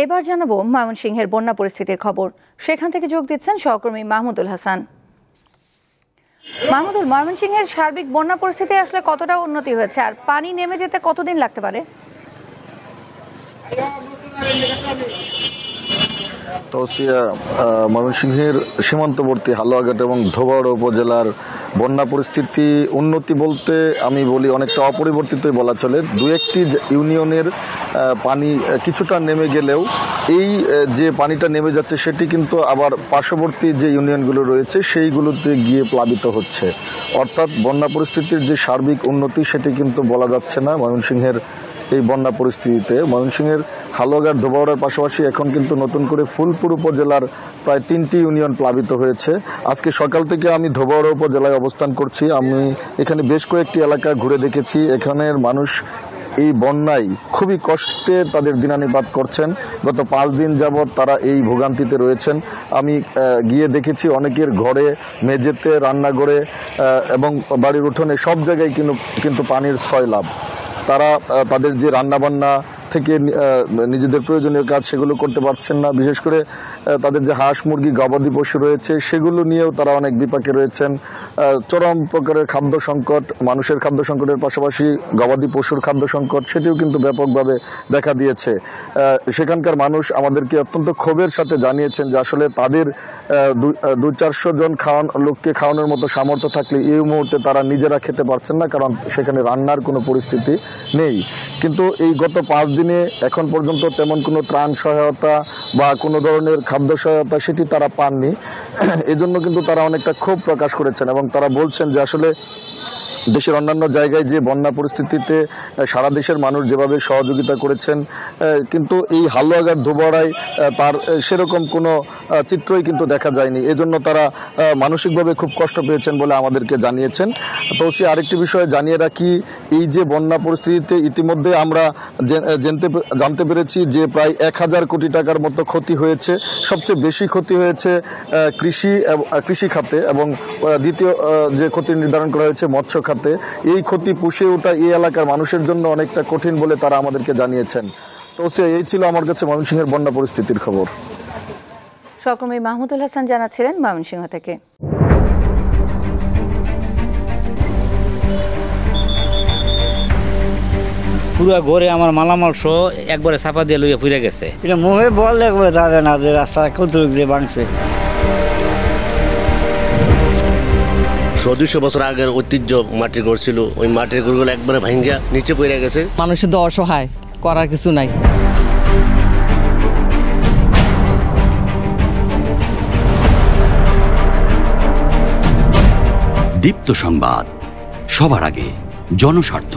এবার জানাবো ময়মনসিংহের বন্যা পরিস্থিতির খবর। সেখান থেকে যোগ দিচ্ছেন সহকর্মী মাহমুদুল হাসান। মাহমুদুল, ময়মনসিংহের সার্বিক বন্যা পরিস্থিতি আসলে কতটা উন্নতি হয়েছে আর পানি নেমে যেতে কতদিন লাগতে পারে? ময়মনসিংহের সীমান্তবর্তী হালুয়াঘাট এবং ধোবাউড়া উপজেলার বন্যা পরিস্থিতি উন্নতি বলতে আমি বলি অনেকটা অপরিবর্তিতই বলা চলে। দু একটি ইউনিয়নের পানি কিছুটা নেমে গেলেও এই যে পানিটা নেমে যাচ্ছে সেটি কিন্তু আবার পার্শ্ববর্তী যে ইউনিয়নগুলো রয়েছে সেইগুলোতে গিয়ে প্লাবিত হচ্ছে। অর্থাৎ বন্যা পরিস্থিতির যে সার্বিক উন্নতি সেটি কিন্তু বলা যাচ্ছে না ময়মনসিংহের এই বন্যা পরিস্থিতিতে। ময়মনসিংহের হালুয়াঘাট ধোবাউড়ার পাশাপাশি এখন কিন্তু নতুন করে ফুলপুর উপজেলার প্রায় 3টি ইউনিয়ন প্লাবিত হয়েছে। আজকে সকাল থেকে আমি ধোবাউড়া উপজেলায় অবস্থান করছি। আমি এখানে বেশ কয়েকটি এলাকা ঘুরে দেখেছি। এখানের মানুষ এই বন্যায় খুবই কষ্টে তাদের দিনানিপাত করছেন। গত 5 দিন যাবৎ তারা এই ভোগান্তিতে রয়েছেন। আমি গিয়ে দেখেছি অনেকের ঘরে, মেঝেতে, রান্নাঘরে এবং বাড়ির উঠোনে সব জায়গায় কিন্তু পানির সয়লাভ। তারা তাদের যে রান্নাবান্না থেকে নিজেদের প্রয়োজনীয় কাজ সেগুলো করতে পারছেন না। বিশেষ করে তাদের যে হাঁস মুরগি গবাদি পশু রয়েছে সেগুলো নিয়েও তারা অনেক বিপাকে রয়েছেন। চরম প্রকারের খাদ্য সংকট, মানুষের খাদ্য সংকটের পাশাপাশি গবাদি পশুর খাদ্য সংকট সেটিও কিন্তু ব্যাপকভাবে দেখা দিয়েছে। সেখানকার মানুষ আমাদেরকে অত্যন্ত ক্ষোভের সাথে জানিয়েছেন যে আসলে তাদের 200-400 জন লোককে খাওয়ানোর মতো সামর্থ্য থাকলে এই মুহূর্তে তারা নিজেরা খেতে পারছেন না, কারণ সেখানে রান্নার কোনো পরিস্থিতি নেই। কিন্তু এই গত 5 দিনে এখন পর্যন্ত তেমন কোনো ত্রাণ সহায়তা বা কোনো ধরনের খাদ্য সহায়তা সেটি তারা পাননি। এজন্য কিন্তু তারা অনেকটা ক্ষোভ প্রকাশ করেছেন এবং তারা বলছেন যে আসলে দেশের অন্যান্য জায়গায় যে বন্যা পরিস্থিতিতে সারা দেশের মানুষ যেভাবে সহযোগিতা করেছেন, কিন্তু এই হালুয়াঘাট ধোবাউড়ায় তার সেরকম কোনো চিত্রই কিন্তু দেখা যায়নি। এজন্য তারা মানসিকভাবে খুব কষ্ট পেয়েছেন বলে আমাদেরকে জানিয়েছেন। তো আরেকটি বিষয় জানিয়ে রাখি, এই যে বন্যা পরিস্থিতিতে ইতিমধ্যে আমরা জানতে পেরেছি যে প্রায় 1000 কোটি টাকার মতো ক্ষতি হয়েছে। সবচেয়ে বেশি ক্ষতি হয়েছে কৃষি খাতে এবং দ্বিতীয় যে ক্ষতি নির্ধারণ করা হয়েছে মৎস্য খাতে। এই ক্ষতি পুষিয়ে ওঠা এই এলাকার মানুষের জন্য অনেকটা কঠিন বলে তারা আমাদেরকে জানিয়েছেন। তো এই ছিল আমার কাছে ময়মনসিংহের বন্যা পরিস্থিতির খবর। সহকর্মী মাহমুদুল হাসান জানাচ্ছিলেন ময়মনসিংহ থেকে। পুরা ঘরে আমার মালামাল সহ একবারে চাপা দিয়ে লইয়া পুড়ে গেছে। এটা মুখে বললে যাবে না যে রাস্তা কত যে ভাঙছে। 200 বছর আগের ঐতিহ্য মাটির ঘর ছিল, ওই মাটির ঘরগুলো একবারে ভাঙ্গা নিচে পড়ে গেছে। মানুষের তো অসহায়, করার কিছু নাই। দীপ্ত সংবাদ, সবার আগে, জনস্বার্থ।